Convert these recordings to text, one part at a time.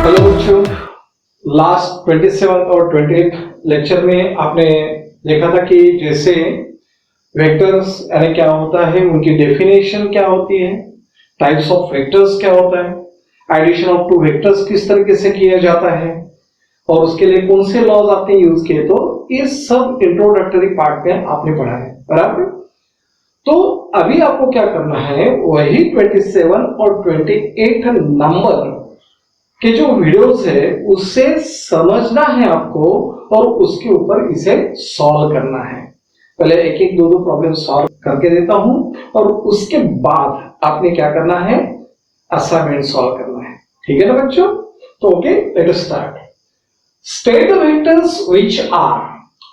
Hello बच्चों, last 27 और 28 lecture में आपने देखा था कि जैसे वेक्टर्स यानी क्या होता है, उनकी डेफिनेशन क्या होती है, टाइप्स ऑफ वेक्टर्स क्या होता है, एडिशन ऑफ टू वेक्टर्स किस तरीके से किया जाता है और उसके लिए कौन से लॉज आपने यूज किए। तो इस सब इंट्रोडक्टरी पार्ट में आपने पढ़ा है, बराबर। तो अभी आपको क्या करना है, वही 27 और 28 नंबर के जो वीडियोस है उससे समझना है आपको और उसके ऊपर इसे सॉल्व करना है। पहले एक एक दो प्रॉब्लम सॉल्व करके देता हूं और उसके बाद आपने क्या करना है, असाइनमेंट सॉल्व करना है। ठीक है ना बच्चों? तो okay, let us start. State the vectors which are.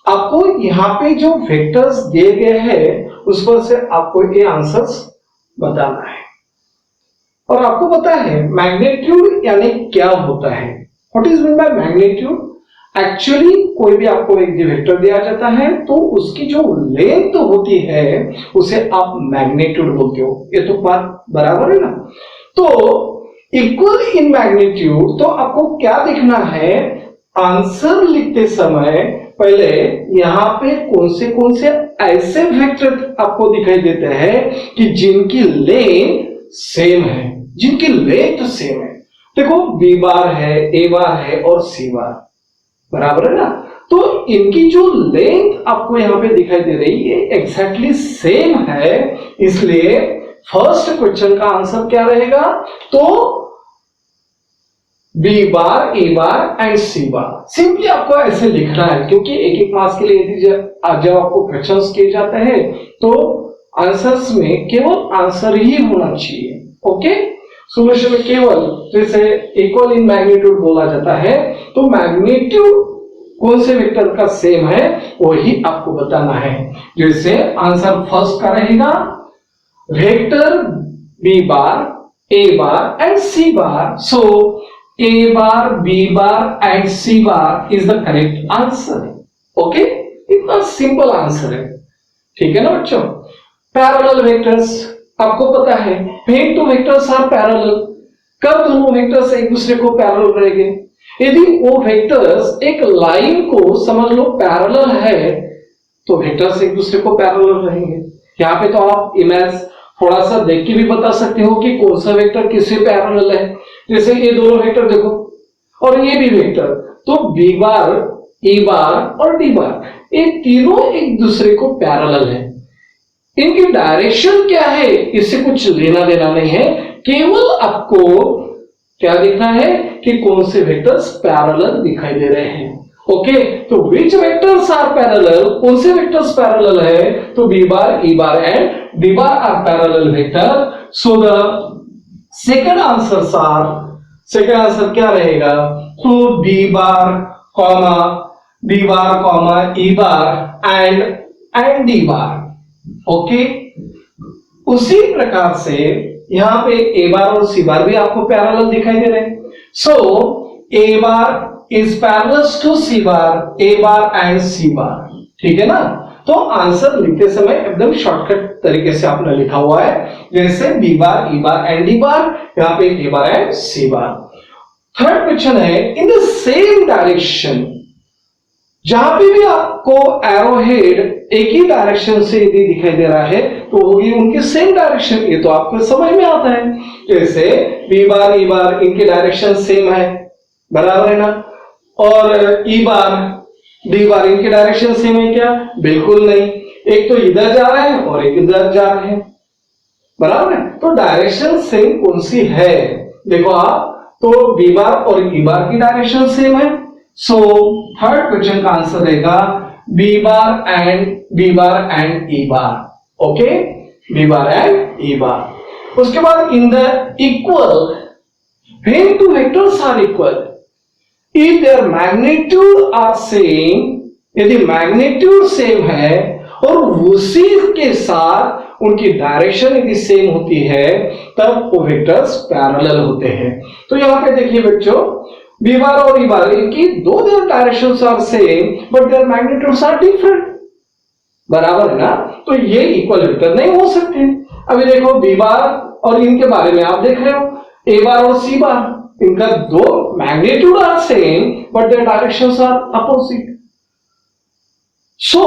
आपको यहां पे जो वेक्टर्स दिए गए हैं उस पर से आपको ये आंसर्स बताना है। और आपको पता है मैग्नीट्यूड यानी क्या होता है, what is mean by magnitude. Actually कोई भी आपको एक वेक्टर दिया जाता है तो उसकी जो लेंथ होती है उसे आप मैग्नीट्यूड बोलते हो। ये तो बात बराबर है ना। तो इक्वल इन मैग्नीट्यूड, तो आपको क्या देखना है, आंसर लिखते समय पहले यहां पे कौन से ऐसे वेक्टर आपको दिखाई देते हैं कि जिनकी लेंथ सेम है, जिनकी लेंथ सेम है। देखो बी बार है, ए बार है और सी बार, बराबर है ना। तो इनकी जो लेंथ आपको यहां पे दिखाई दे रही है एग्जैक्टली सेम है, इसलिए फर्स्ट क्वेश्चन का आंसर क्या रहेगा, तो B bar, A bar and C bar. Simply आपको ऐसे लिखना है क्योंकि एक एक मार्क्स के लिए यदि जब आपको क्वेश्चंस किए जाते हैं तो आंसर्स में केवल आंसर ही होना चाहिए। ओके, सॉल्यूशन में केवल जैसे इक्वल इन मैग्नीट्यूड बोला जाता है तो मैग्नीट्यूड कौन से वेक्टर का सेम है वही आपको बताना है। जैसे आंसर फर्स्ट का रहेगा vector B bar, A bar and C bar. So A bar, B bar and C bar is the correct answer. Okay, इतना सिंपल आंसर है। ठीक है ना बच्चों। पैरेलल वेक्टर्स, आपको पता है when two vectors are parallel, कब दोनों वेक्टर्स एक दूसरे को पैरेलल रहेंगे, यदि वो वेक्टर्स एक लाइन को समझ लो पैरेलल है तो वेक्टर्स एक दूसरे को पैरेलल रहेंगे। यहाँ पे तो आप इमेज थोड़ा सा देख के भी बता सकते हो कि कौन सा वेक्टर किससे पैरेलल है। जैसे ये दोनों वेक्टर देखो और ये भी वेक्टर, तो बी बार, ए बार और डी बार, ये तीनों एक दूसरे को पैरेलल है। इनकी डायरेक्शन क्या है इससे कुछ लेना देना नहीं है, केवल आपको क्या देखना है कि कौन से वेक्टर्स पैरेलल दिखाई दे रहे हैं। ओके, तो विच वेक्टर्स आर पैरेलल, कौन से वेक्टर्स पैरेलल है, तो B bar, A bar and D bar are parallel vector. So the second answer क्या रहेगा, तो B bar comma, B bar comma A bar and D bar. Okay, उसी प्रकार से यहां पे ए बार और सी बार भी आपको पैरेलल दिखाई दे रहे हैं। So A bar is parallel to C bar, A bar and C bar. ठीक है ना। तो आंसर लिखते समय एकदम शॉर्टकट तरीके से आपने लिखा हुआ है, जैसे B bar, A bar and D bar, यहां पे A bar and C bar. Third question है इन द सेम डायरेक्शन, जहां पे भी आपको एरो हेड एक ही डायरेक्शन से यदि दिखाई दे रहा है तो होगी उनकी सेम डायरेक्शन। ये तो आपको समझ में आता है, जैसे बी बार, ए बार इनके डायरेक्शन सेम है, बराबर है ना। और ई बार, डी बार इनके डायरेक्शन सेम है क्या, बिल्कुल नहीं। एक तो इधर जा रहा है और एक इधर जा रहे हैं, बराबर है। तो डायरेक्शन सेम कौन सी है, देखो आप, तो बी बार और ई बार की डायरेक्शन सेम है। सो थर्ड क्वेश्चन का आंसर रहेगा B bar and E bar. Okay, B bar and E bar. उसके बाद in the equal, when two vectors are equal, if their magnitude are same, यदि magnitude same है और उसी के साथ उनकी डायरेक्शन यदि सेम होती है तब वो वेक्टर्स पैरेलल होते हैं। तो यहां पे देखिए बच्चों, बी बार और ई बार इनकी दो directions are same but their magnitudes are different, बराबर है ना। तो ये इक्वल वेक्टर नहीं हो सकते। अभी देखो बी बार और इनके बारे में आप देख रहे हो, ए बार और सी बार, इनका दो magnitude are same but their directions are opposite. So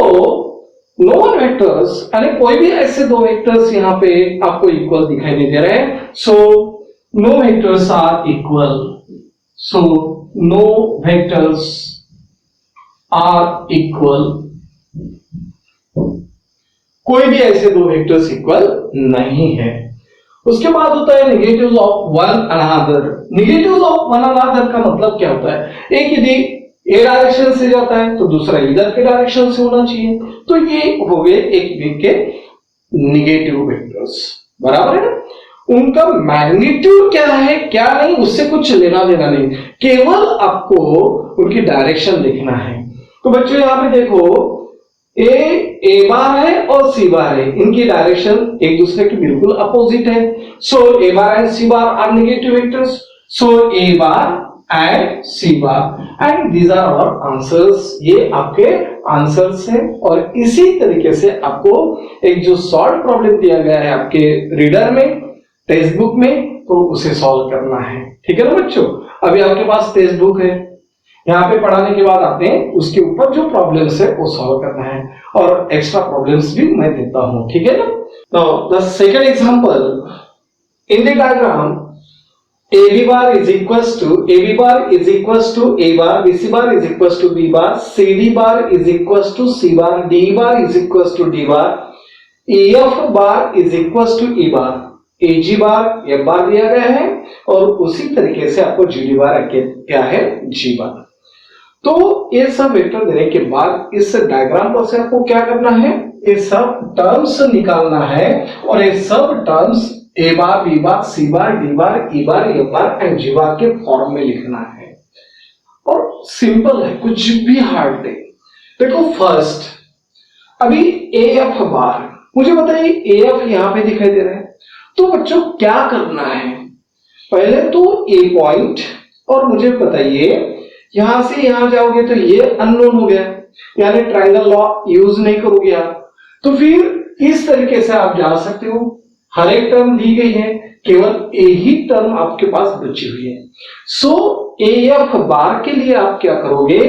no one vectors, यानी कोई भी ऐसे दो वेक्टर्स यहां पे आपको इक्वल दिखाई नहीं दे रहे हैं। So no vectors are equal. So no vectors are equal, कोई भी ऐसे दो वेक्टर्स इक्वल नहीं है। उसके बाद होता है negatives of one another. Negatives of one another का मतलब क्या होता है? एक यदि ए डायरेक्शन से जाता है तो दूसरा इधर के डायरेक्शन से होना चाहिए, तो ये हो गए एक के नेगेटिव वेक्टर्स, बराबर है ना। उनका मैग्नीट्यूड क्या है क्या नहीं उससे कुछ लेना देना नहीं, केवल आपको उनकी डायरेक्शन देखना है। तो बच्चों यहां पे देखो ए बार है और सी बार है, इनकी डायरेक्शन एक दूसरे के बिल्कुल अपोजिट है। So A bar and C bar are negative vectors. So A bar and C bar and these are our answers. ये आपके आंसर्स हैं। और इसी तरीके से आपको एक जो सॉल्व प्रॉब्लम दिया गया है आपके रीडर में, टेक्स्ट बुक में, तो उसे सॉल्व करना है। ठीक है ना बच्चों। अभी आपके पास टेक्स्ट बुक है, यहाँ पे पढ़ाने के बाद आपने उसके ऊपर जो प्रॉब्लम्स है वो सॉल्व करना है, और एक्स्ट्रा प्रॉब्लम्स भी मैं देता हूं। ठीक है ना। Now the second example, in the diagram AB bar is equals to AB bar is equals to A bar, BC bar is equals to B bar, CD bar is equals to C bar, D bar is equals to D bar, EF bar is equals to E bar, AG bar F bar दिया गया है, और उसी तरीके से आपको GD bar क्या है G bar। तो ये सब वेक्टर देने के बाद इस डायग्राम पर से आपको क्या करना है, ये सब टर्म्स निकालना है, और ये सब terms A bar, B bar, C bar, D bar, E bar, F bar and G bar के फॉर्म में लिखना है। और सिंपल है, कुछ भी हार्ड नहीं। देखो फर्स्ट, अभी ए एफ बार, मुझे बताइए ए एफ यहां पे दिखाई दे रहा है, तो बच्चों क्या करना है? पहले तो ए पॉइंट, और मुझे बताइए यहां से यहां जाओगे तो ये अननोन हो गया, यानी ट्रायंगल लॉ यूज नहीं करोगे आप, तो फिर इस तरीके से आप जा सकते हो। हर एक टर्म दी गई है, केवल ए ही टर्म आपके पास बची हुई है। सो ए एफ बार के लिए आप क्या करोगे,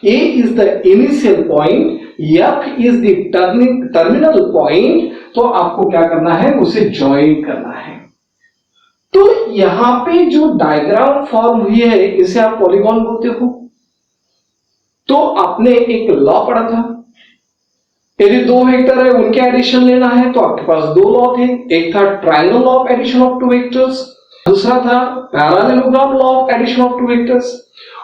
A is the initial point, F is the terminal point, तो आपको क्या करना है, उसे ज्वाइन करना है। तो यहां पे जो डायग्राम फॉर्म हुई है इसे आप पॉलीगॉन बोलते हो। तो आपने एक लॉ पढ़ा था, यदि दो वेक्टर है उनके एडिशन लेना है तो आपके पास दो लॉ थे, एक था triangle law of addition of two vectors, दूसरा था parallelogram law of addition of two vectors.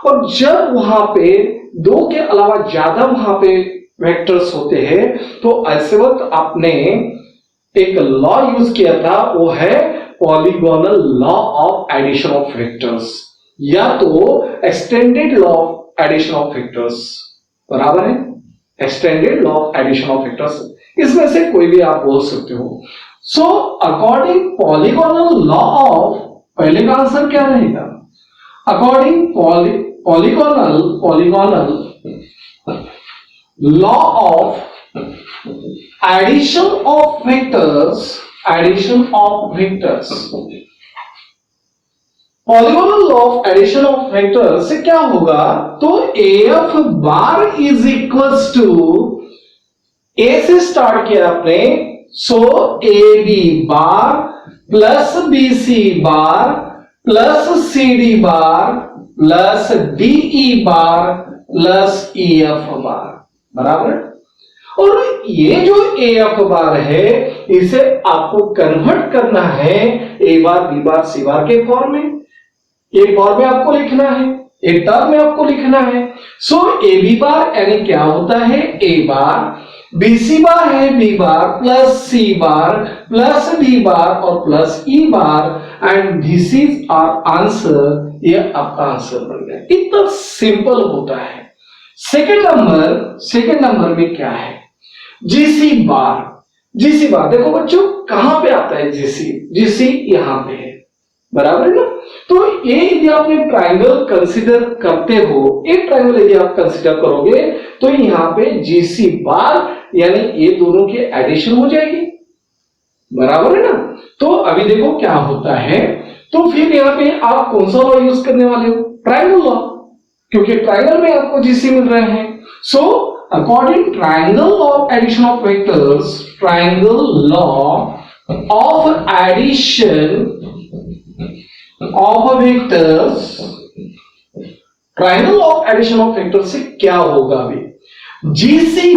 और जब वहां पे दो के अलावा ज्यादा वहां पे वेक्टर्स होते हैं तो ऐसे वक्त आपने एक लॉ यूज किया था, वो है polygonal law of addition of vectors, या तो extended law of addition of vectors, बराबर है, extended law of addition of vectors, इसमें से कोई भी आप बोल सकते हो। So according polygonal law of, पहले का आंसर क्या रहेगा, according polygonal law of addition of vectors, addition of vectors, polygonal law of addition of vectors से क्या होगा, तो F bar is equals to, ए से स्टार्ट किया आपने, so A B bar plus B C bar plus C D bar plus D E bar plus E F bar, बराबर। और ये जो ए एफ बार है इसे आपको कन्वर्ट करना है ए बार, बी बार, सी बार के फॉर्म में। एक फॉर्म में आपको लिखना है, एक टर्म में आपको लिखना है। सो ए बी बार यानी क्या होता है, ए बार, बी सी बार है B bar plus C bar plus D bar और plus E bar, and this is our answer. ये आपका आंसर बन गया। इतना सिंपल होता है। सेकंड नंबर में क्या है, जीसी बार। जीसी बार देखो बच्चों कहां पे आता है, जीसी यहां पे है, बराबर है ना। तो ये यदि आपने ट्रायंगल कंसीडर करते हो, एक ट्रायंगल यदि आप कंसीडर करोगे तो यहां पे जीसी बार यानी ये दोनों की एडिशन हो जाएगी, बराबर है ना। तो अभी देखो क्या होता है, तो फिर यहाँ पे आप कौन सा लॉ यूज करने वाले हो? ट्रायंगल लॉ, क्योंकि ट्रायंगल में आपको जीसी मिल रहे हैं। So according triangle law of addition of vectors, triangle law of addition of vectors, triangle law of addition of vectors से क्या होगा? अभी GC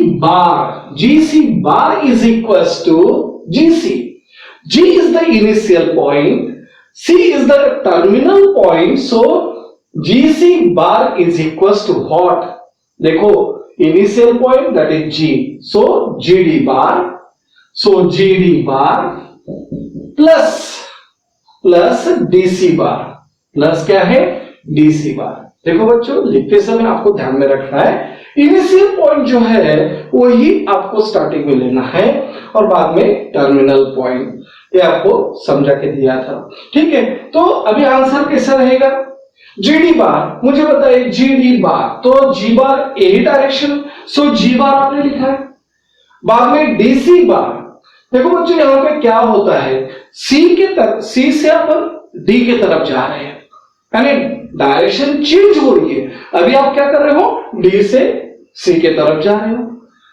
bar is equal to GC. G is the initial point, C is the terminal point, so GC bar is equals to what? देखो initial point that is G, so GD bar, so GD bar plus DC bar, plus क्या है? DC bar। देखो बच्चों, लिखते समय आपको ध्यान में रखना है इनिशियल पॉइंट जो है वही आपको स्टार्टिंग में लेना है और बाद में टर्मिनल पॉइंट, ये आपको समझा के दिया था। ठीक है, तो अभी आंसर कैसा रहेगा? जीडी बार, मुझे बताइए जीडी बार, तो जी बार ए डायरेक्शन, सो जी बार आपने लिखा है। बाद में डीसी बार, देखो बच्चों यहां पे क्या होता है, सी से अपन डी के तरफ जा रहे हैं, यानी डायरेक्शन चेंज हो रही है। अभी आप क्या कर रहे हो? डी से सी के तरफ जा रहे हो,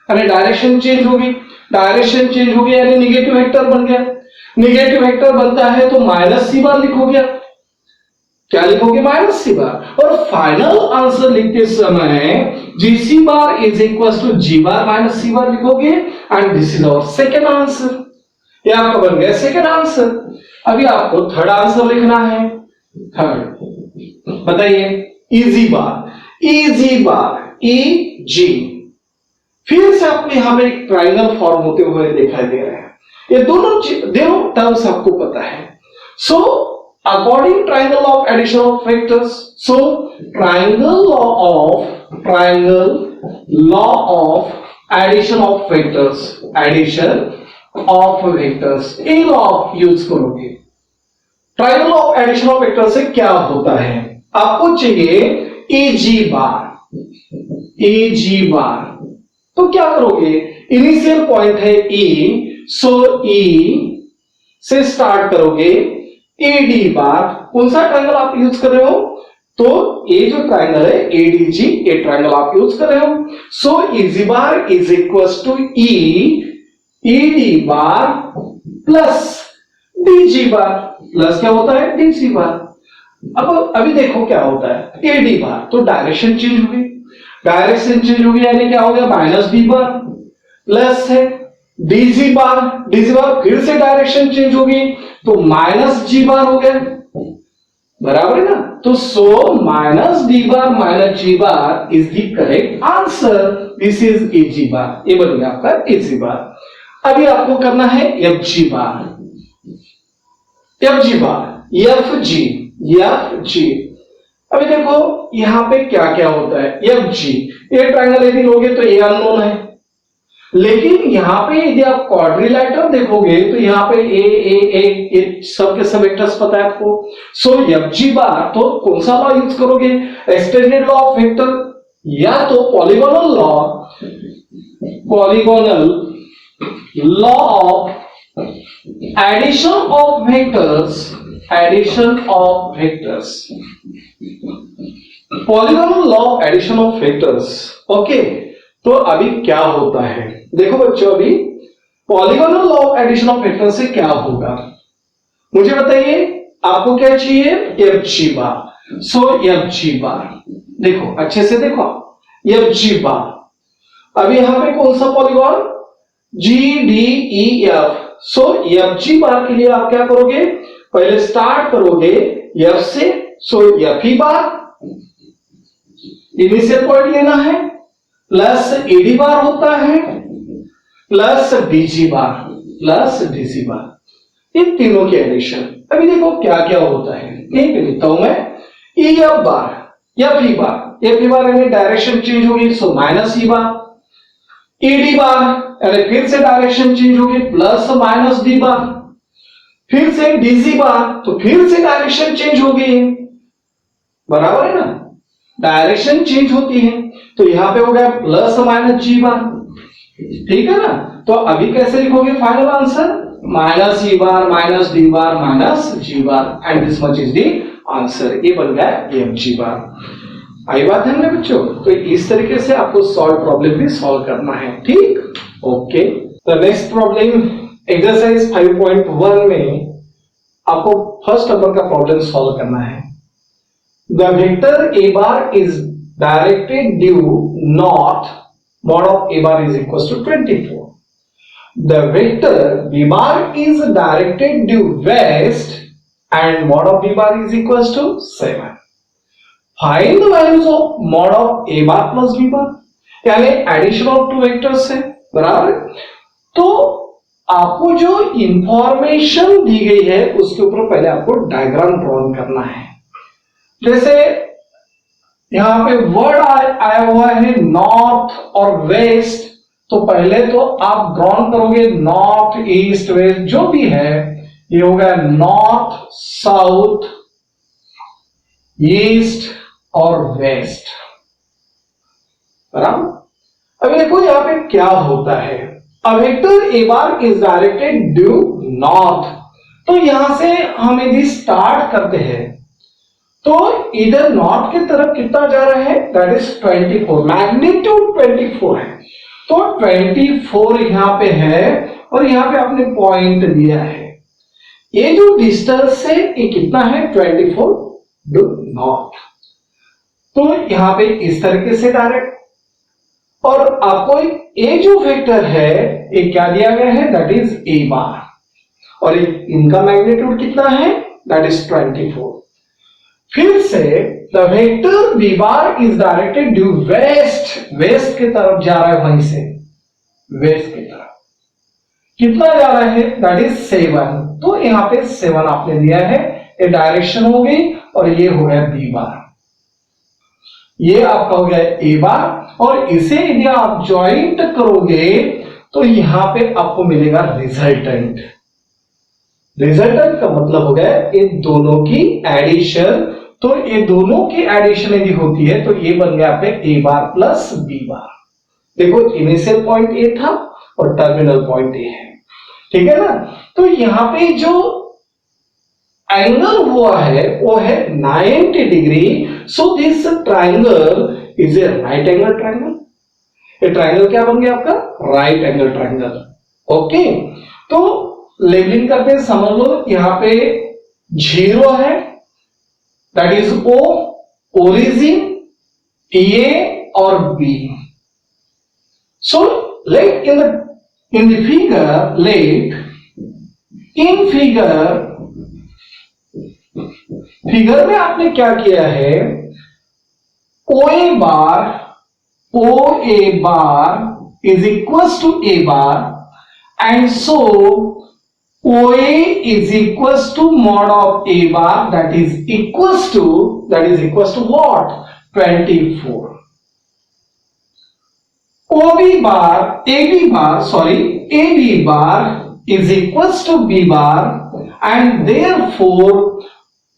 यानी डायरेक्शन चेंज होगी। डायरेक्शन चेंज हो गया यानी निगेटिव वेक्टर बन गया। निगेटिव वेक्टर बनता है तो माइनस सी बार लिखोगे। क्या लिखोगे? Minus C bar. और फाइनल आंसर लिखते समय GC bar is equal to G bar minus C bar लिखोगे and this is our second answer. ये आपका बन गया सेकेंड आंसर। अभी आपको थर्ड आंसर लिखना है। थर्ड बताइए, इजी बार, इजी बार, ई जी। फिर से आपको यहां पे एक ट्राइंगल फॉर्म होते हुए दिखाई दे रहे हैं। ये दोनों टर्म्स आपको पता है। So according triangle of addition of vectors, so triangle law of addition of vectors, addition of vectors, ये लॉ यूज करोगे। Triangle of addition of vectors से क्या होता है? आपको चाहिए एजी बार, एजी बार। तो क्या करोगे? इनिशियल पॉइंट है ई, सो ई से स्टार्ट करोगे, एडी बार। कौन सा ट्रायंगल आप यूज कर रहे हो? तो ये जो ट्रायंगल है एडीजी, ये ट्रायंगल आप यूज कर रहे हो। So EG bar is equal to E D bar plus DG bar. Plus क्या होता है? DG bar. अब अभी देखो क्या होता है, एडी बार, तो डायरेक्शन चेंज होगी। डायरेक्शन चेंज होगी यानी क्या हो गया? माइनस डी बार प्लस है डीजी बार। डीजी बार फिर से डायरेक्शन चेंज होगी तो माइनस जी बार हो गया, बराबर है ना? तो so minus D bar minus G bar is the correct answer. This is AG bar. ये बन गया आपका एजी बार। अभी आपको करना है एफ जी बार, एफ जी बार, एफ जी, एफ जी। अभी देखो यहां पे क्या क्या होता है, एफ जी। ये ट्रायंगल यदि लोगे तो ये अननोन है, लेकिन यहां पे यदि आप क्वाड्रिलेटरल देखोगे तो यहां पे ए सब के सब वेक्टर्स पता है आपको। सो एफ जी बार, तो कौन सा लॉ यूज करोगे? एक्सटेंडेड लॉ ऑफ वेक्टर या तो polygonal law of addition of vectors, addition of vectors, polygonal law of addition of vectors. Okay, तो अभी क्या होता है देखो बच्चों, अभी polygonal law of addition of vectors से क्या होगा मुझे बताइए। आपको क्या चाहिए? एफ जी बार। सो एफ जी बार, देखो अच्छे से देखो, एफ जी बार। अभी यहां पे कौन सा polygon? G D E F. So F G bar के लिए आप क्या करोगे? पहले स्टार्ट करोगे एफ से, सो एफ ई बार, इनिशियल पॉइंट लेना है, प्लस एडी बार होता है, plus DG bar, plus DC बार। इन तीनों के एडिशन। अभी देखो क्या क्या होता है, यहीं पे लिखता हूं मैं। E F bar, F E bar, F E bar यानी डायरेक्शन चेंज होगी, सो माइनस ई बार। ईडी बार यानी फिर से डायरेक्शन चेंज होगी, प्लस माइनस डी बार। फिर से डीजी बार, तो फिर से डायरेक्शन चेंज होगी, बराबर है ना? डायरेक्शन चेंज होती है, तो यहां पे हो गया प्लस माइनस जी बार। ठीक है ना? तो अभी कैसे लिखोगे final answer? Minus E bar minus D bar minus G bar and this much is the answer. ये बन गया एम जी बार। आई बात है ना बच्चों? तो इस तरीके से आपको सॉल्व प्रॉब्लम भी सॉल्व करना है, ठीक? ओके, तो नेक्स्ट प्रॉब्लम एक्सरसाइज 5.1 में आपको फर्स्ट नंबर का प्रॉब्लम सॉल्व करना है। The vector A bar is directed due north, mod of a bar is equals to 24. The vector b bar is directed due west and mod of b bar is equals to 7. Find the values of mod of a bar plus b bar, यानी addition of two vectors है, बराबर? तो आपको जो information दी गई है उसके ऊपर पहले आपको डायग्राम ड्रॉ करना है। जैसे यहां पे वर्ड आया हुआ है नॉर्थ और वेस्ट, तो पहले तो आप ड्रॉ करोगे नॉर्थ ईस्ट वेस्ट जो भी है, ये हो गया नॉर्थ साउथ ईस्ट और वेस्ट, बराबर? अभी देखो यहां पे क्या होता है। A vector A bar is directed due north, तो यहां से हम यदि स्टार्ट करते हैं तो इधर नॉर्थ की तरफ कितना जा रहा है, दैट इज 24, मैग्नीट्यूड 24 है, तो 24 यहां पे है और यहां पे आपने पॉइंट दिया है। ये जो डिस्टेंस है ये कितना है, 24 ड्यू नॉर्थ। तो यहां पे इस तरीके से डायरेक्ट, और आपको ये जो वेक्टर है ये क्या दिया गया है, दैट इज ए बार, और इनका मैग्नीट्यूड कितना है, दैट इज 24। फिर से the vector B bar is directed due west, west की तरफ जा रहा है, वहीं से वेस्ट की तरफ कितना जा रहा है, दैट इज 7। तो यहां पे 7 आपने दिया है, ये डायरेक्शन हो गई और ये हो गया बी बार, ये आपका हो गया ए बार, और इसे यदि आप ज्वाइंट करोगे तो यहां पे आपको मिलेगा रिजल्टेंट। रिजल्टेंट का मतलब हो गया इन दोनों की एडिशन, तो ये दोनों की एडिशन यदि होती है तो ये बन गया पे A bar plus B bar. देखो इनिशियल पॉइंट ए था और टर्मिनल पॉइंट ए है, ठीक है ना? तो यहां पे जो एंगल हुआ है वो है 90 degree, so this triangle is a right angle triangle. ये ट्राइंगल क्या बन गया आपका, राइट एंगल ट्राइंगल। ओके, तो लेबलिंग करते समझ लो, यहां पे 0 है, that is O, origin A और B. So let in the figure, let in figure में आपने क्या किया है, O A bar is equals to A bar and so OA is equals to mod of A bar, that is equals to what, 24. AB bar is equals to B bar, and therefore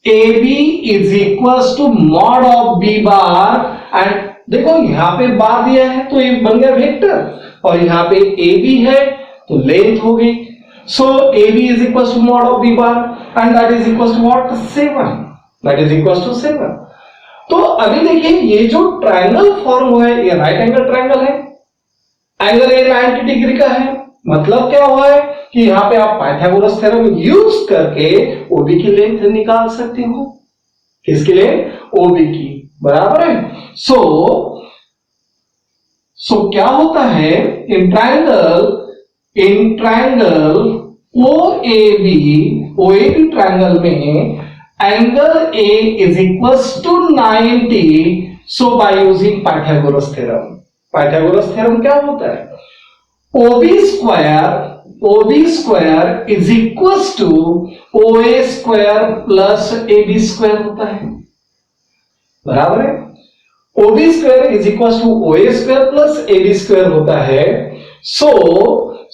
AB is equals to mod of B bar, and देखो यहां पे बार दिया है तो ये बन गया vector, और यहां पे AB है तो लेंथ हो गई। So AB is equals to mod of B bar and that is equals to what, 7, that is equals to 7। तो अभी देखिए ये जो ट्रायंगल फॉर्म हुआ है ये राइट एंगल ट्रायंगल है, एंगल ए 90 डिग्री का है, मतलब क्या हुआ है कि यहां पे आप पाइथागोरस थ्योरम यूज करके OB की लेंथ निकाल सकते हो। किसकी लेंथ, OB की, बराबर है। सो क्या होता है, इन ट्रायंगल OAB ट्रायंगल में angle A is equals to 90, so by using Pythagoras theorem क्या होता है, OB square is equals to OA square plus AB square होता है, बराबर है। OB square is equals to OA square plus AB square होता है।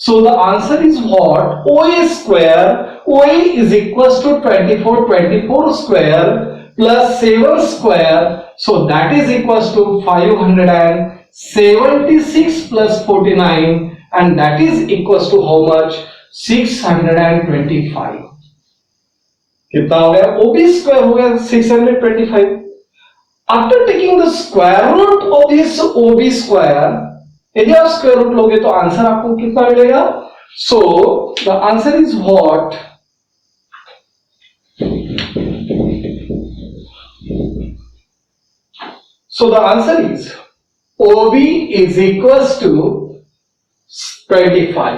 So the answer is what, OA square, OA is equals to 24 square plus 7 square, so that is equals to 576 plus 49, and that is equals to how much, 625 कितना हो गया? OB square हो गया 625. After taking the square root of this OB square, यदि आप square root लोगे तो answer आपको कितना मिलेगा? So the answer is what? So the answer is OB is equals to 25.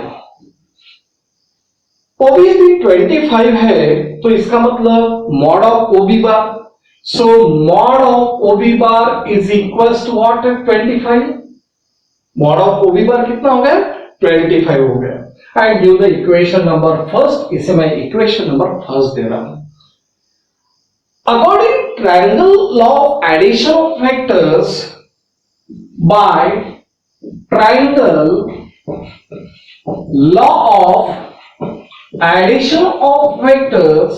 OB यदि 25 है तो इसका मतलब mod of OB bar, so mod of OB bar is equals to what? 25. Mod of OB bar कितना हो गया? 25 हो गया. And give the equation number first, इसे मैं इक्वेशन नंबर फर्स्ट दे रहा हूं. According triangle law of addition of vectors by triangle law of addition of vectors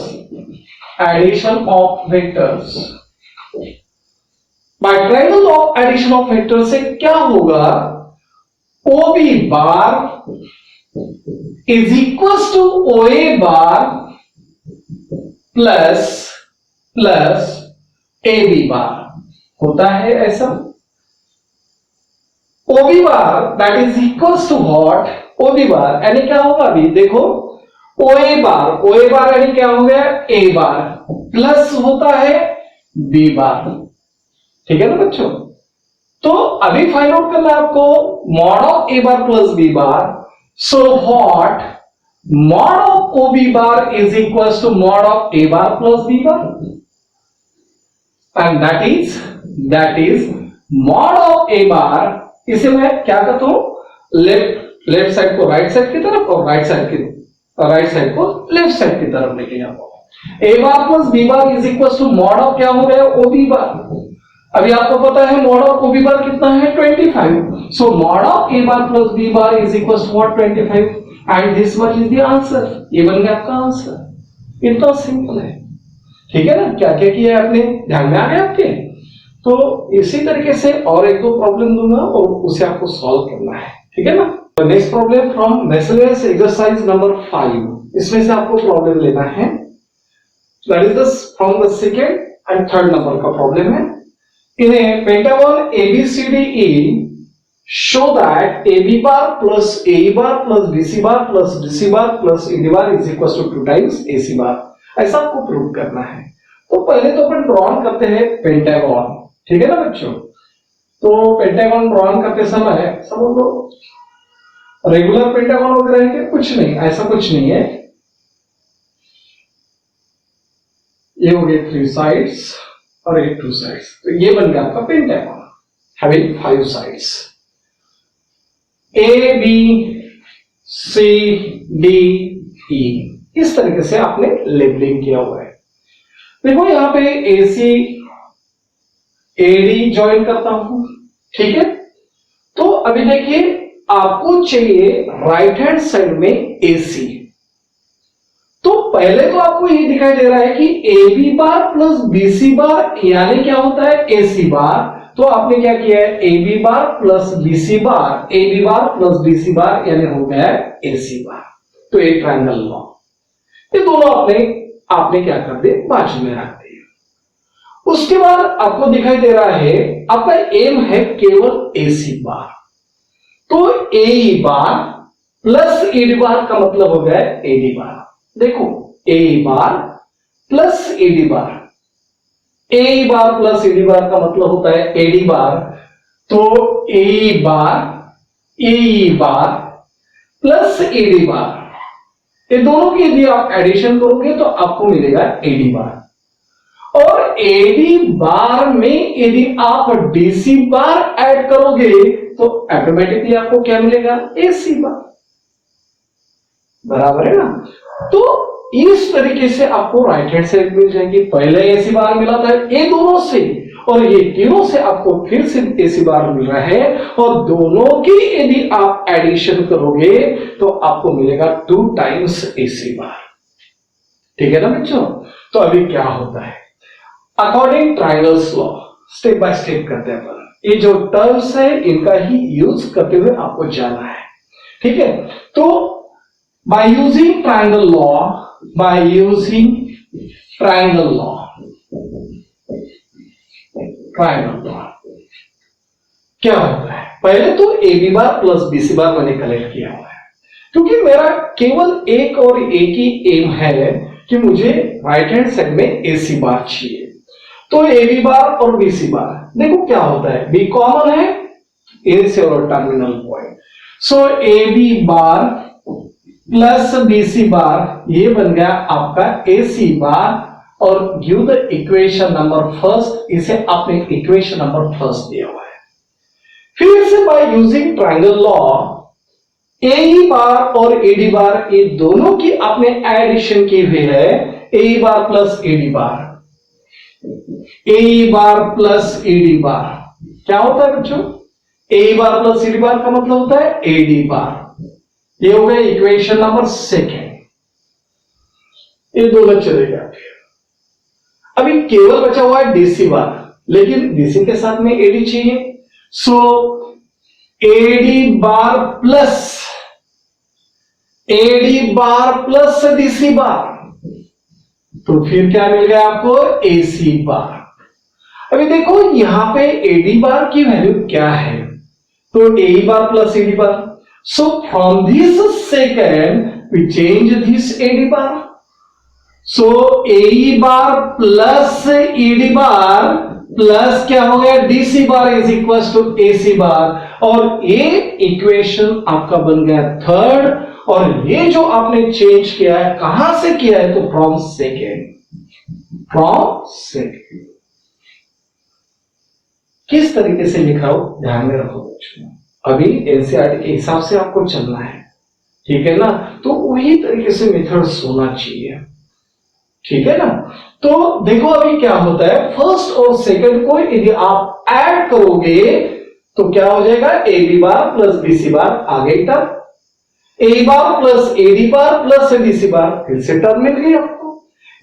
by triangle law of addition of vectors से क्या होगा? OB bar is equals to OA bar plus AB bar होता है ऐसा. OB bar that is equals to what? OB bar यानी क्या होगा? अभी देखो, OA बार यानी क्या हो गया? A बार प्लस होता है B बार. ठीक है ना बच्चों? तो अभी फाइंड आउट करना है आपको mod of A bar plus B bar. So what? Mod of OB bar is equals to mod of A bar plus B bar. And that is mod of A bar. इसे मैं क्या करता हूं? Left side को right side की तरफ और right side को लेफ्ट साइड की तरफ लेके जाता हूं. A bar plus B bar is equal to mod of क्या हो गया? OB बार. अभी आपको पता है मॉड ऑफ OB बार कितना है? 25. सो mod of A bar plus B bar is equal to what? 25. And this much is the answer. ये बन गया आपका आंसर. इतना सिंपल है. ठीक है ना? क्या क्या किया है आपने? ध्यान में आ गया आपके? तो इसी तरीके से और एक दो प्रॉब्लम दूंगा और उसे आपको सॉल्व करना है. ठीक है ना? तो next problem from miscellaneous exercise number 5. इसमें से आपको प्रॉब्लम लेना है. That is this from the second and third number का प्रॉब्लम है. इन ए pentagon ABCDE show that AB bar plus AE bar plus BC bar plus DC bar plus ED bar is equals to 2 times AC bar. ऐसा आपको prove करना है. तो पहले तो अपन drawn करते हैं पेंटागन. ठीक है ना बच्चों? तो पेंटागन ड्रॉन करते समय समझ लो रेगुलर पेंटागन वगैरह है कुछ नहीं, ऐसा कुछ नहीं है. ये हो गए 3 साइड्स और ये 2 साइड्स. तो ये बन गया आपका pentagon having 5 sides. A B C D E इस तरीके से आपने लेबलिंग किया हुआ है. देखो यहां पे AC AD ज्वाइन करता हूं. ठीक है? तो अभी देखिए आपको चाहिए राइट हैंड साइड में AC. तो पहले तो आपको ये दिखाई दे रहा है कि AB बार प्लस BC बार यानी क्या होता है? AC बार. तो आपने क्या किया है? AB बार प्लस BC बार, AB बार प्लस BC बार यानी हो गया AC बार. तो एक ट्रायंगल लॉ. ये दोनों आपने क्या कर दिए? बाजू में रख दिए. उसके बाद आपको दिखाई दे रहा है आपका एम है केवल AC बार. तो AE बार प्लस ED बार का मतलब हो गया AD बार. देखो AE बार प्लस ED बार. AE बार प्लस ED बार का मतलब होता है AD बार. तो AE बार प्लस AD बार, ये दोनों की यदि आप एडिशन करोगे तो आपको मिलेगा AD बार. और AD बार में यदि आप DC बार ऐड करोगे तो ऑटोमेटिकली आपको क्या मिलेगा? AC बार. बराबर है ना? तो इस तरीके से आपको राइट हैंड साइड मिल जाएगी. पहले AC बार मिला था ये दोनों से और ये तीनों से आपको फिर से AC बार मिल रहा है और दोनों की यदि आप एडिशन करोगे तो आपको मिलेगा 2 टाइम्स AC बार. ठीक है ना बच्चों? तो अभी क्या होता है? According triangles law step by step करते हैं. ये जो टर्म्स है इनका ही यूज करते हुए आपको जाना है. ठीक है? तो by using triangle law, क्या होता है? पहले तो A B bar plus B C bar मैंने कलेक्ट किया हुआ है, क्योंकि मेरा केवल एक और एक ही एम है कि मुझे राइट हैंड साइड में ए सी बार चाहिए। तो ए बी बार और बी सी बार, देखो क्या होता है, बी कॉमन है, ए से और terminal point, so A B bar plus B C bar, ये बन गया आपका ए सी बार, और give the equation number first, इसे आपने इक्वेशन नंबर फर्स्ट दिया हुआ है। फिर से बाय यूजिंग ट्रायंगल लॉ, ए बार और एडी बार, ये दोनों की आपने एडिशन की हुई है, ए bar plus AD bar, A bar plus AD बार क्या होता है बच्चों? ए बार प्लस एडी बार का मतलब होता है एडी बार। ये हो गया इक्वेशन नंबर सेकेंड, ये दोनों चलेगा। अभी केवल बचा हुआ है डीसी बार, लेकिन डीसी के साथ में एडी चाहिए, सो एडी बार प्लस डीसी बार, तो फिर क्या मिल गया आपको? एसी बार। अभी देखो यहां पे एडी बार की वैल्यू क्या है, तो A bar plus AD bar, so from this second we change this AD bar, so A bar plus AD bar plus क्या हो गया? DC bar is equal to AC bar, और ये इक्वेशन आपका बन गया थर्ड। और ये जो आपने चेंज किया है, कहां से किया है? तो फ्रॉम सेकेंड, किस तरीके से लिखा हो ध्यान में रखो बच्चों, अभी एनसीईआरटी के हिसाब से आपको चलना है, ठीक है ना? तो वही तरीके से मेथड्स होना चाहिए, ठीक है ना? तो देखो अभी क्या होता है, फर्स्ट और सेकंड को यदि आप ऐड करोगे तो क्या हो जाएगा? A B bar plus B C bar, आगे term A bar plus AD bar plus DC bar, फिर से टर्म मिल गई आपको,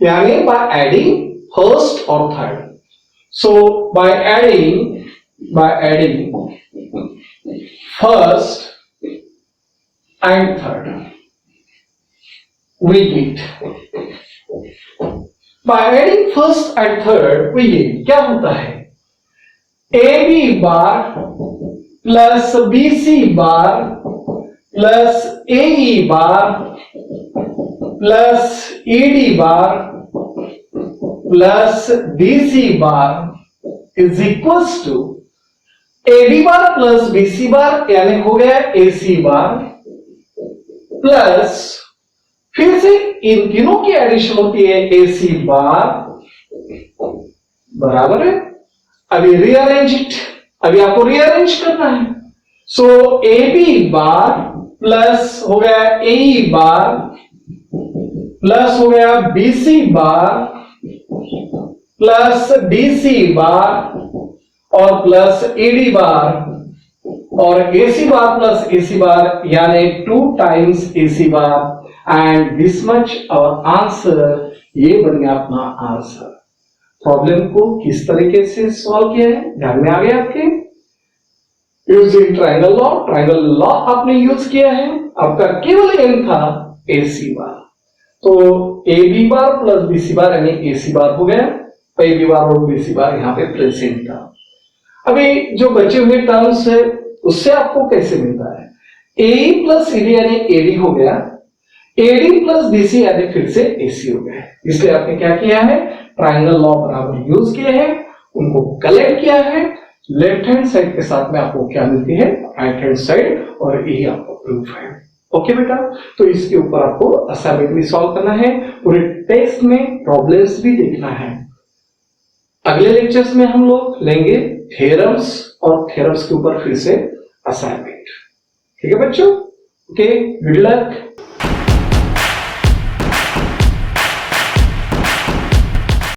यानी बाय एडिंग फर्स्ट और third. So by adding first and third we get, by adding first and third we get, क्या होता है? A B bar plus B C bar plus A bar plus AD bar plus DC bar is equals to AD bar plus BC bar, यानी हो गया AC bar, plus फिर से इन तीनों की एडिशन होती है एसी बार, बराबर है। अभी रीअरेंज इट, अभी आपको रीअरेंज करना है, so A B bar plus हो गया ए बार प्लस हो गया BC bar plus DC bar और प्लस एडी बार, और AC bar plus AC bar, यानी 2 times AC bar, and this much our answer. ये बन गया अपना आंसर। प्रॉब्लम को किस तरीके से सॉल्व किया है ध्यान में आ गया आपके? यूजिंग ट्रायंगल लॉ आपने यूज किया है, आपका केवल एम था एसी बार, तो A B bar plus BC bar यानी एसी बार हो गया, ए बी बार और बीसी बार यहाँ पे प्रेजेंट था। अभी जो बचे हुए टर्म्स है उससे आपको कैसे मिलता है? ए प्लस एडी यानी एडी हो गया, एडी प्लस बीसी यानी फिर से एसी हो गया, इसलिए आपने क्या किया है? ट्रायंगल लॉ बराबर यूज किए हैं, उनको कलेक्ट किया है, लेफ्ट हैंड साइड के साथ में आपको क्या मिलती है? राइट हैंड साइड, और यही आपका प्रूफ है। ओके बेटा, तो इसके ऊपर आपको असाइनमेंट भी सॉल्व करना है, पूरे टेस्ट में प्रॉब्लम्स भी देखना है। अगले लेक्चर्स में हम लोग लेंगे थ्योरम्स, और थ्योरम्स के ऊपर फिर से असाइनमेंट। ठीक है बच्चों? Okay, good luck.